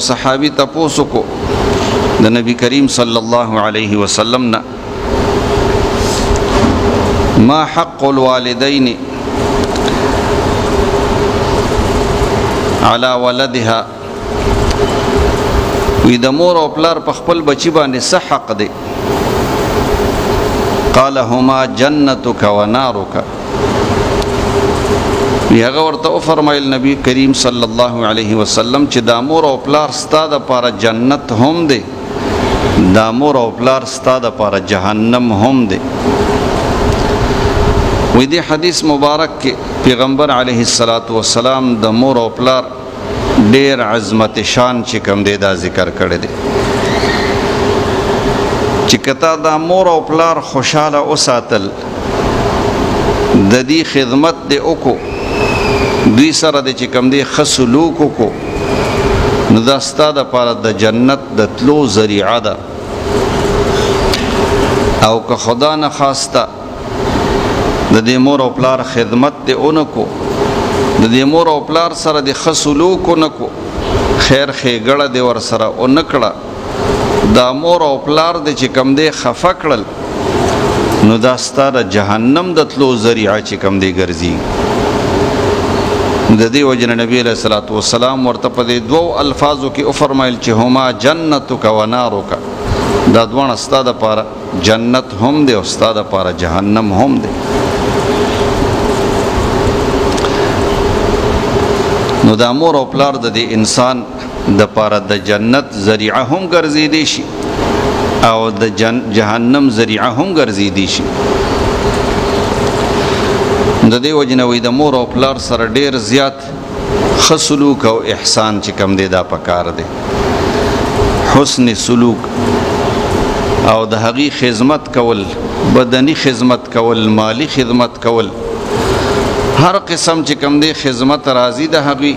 صحابي تپوسو کو د نبی کریم صلی الله علیه وسلم نا ما حق الوالدین علی ولدها وی د مور او پلار په خپل بچی باندې څه حق دی قال هما جنتک ونارک هغه ورته فرمایل نبی کریم صلی الله علیه وسلم چې د مور او پلار ستاده لپاره جنت هم دی د مور او پلار ستاده لپاره جهنم هم دی وې دې حدیث مبارک کې پیغمبر علیه الصلاۃ والسلام د مور او پلار ډیر عظمت شان چې کوم دی دا ذکر کړی دی چې کته د مور او پلار خوشاله اوساتل د دې خدمت دی وکړو دوی سره د چې کوم دی خسلوک کو نو دا ستاده لپاره د جنت د تلو ذریعه ده او که خدا نه خواسته د دې مور او پلار خدمت دی اونکو د دې مور او پلار سره د خسلوک اونکو خیر خېګړه دی ور سره اونکړه دا مور او پلار د چې کوم دی خفه کړل نو دا ستاده جهنم د تلو ذریعه چې کوم دی ګرځي د دې وجه نبی علیہ الصلوۃ والسلام ورته په دې دوو الفاظو کې او فرمایل چې هما جنتک و نارک دا دوه ستاده لپاره جنت هم دی او ستاده لپاره جهنم هم دی نو دا مور او پلار د دې انسان د لپاره د جنت ذریعہ هم ګرځیدي شي او د جهنم ذریعہ هم ګرځیدي شي د دې وجنه وې د مور او پلار سره ډیر زیات خسلوک او احسان چې کم دی دا پکار دی حسن سلوک او د هغې خدمت کول بدنی خدمت کول مالی خدمت کول هر قسم چې کم دی خدمت راضی د هغې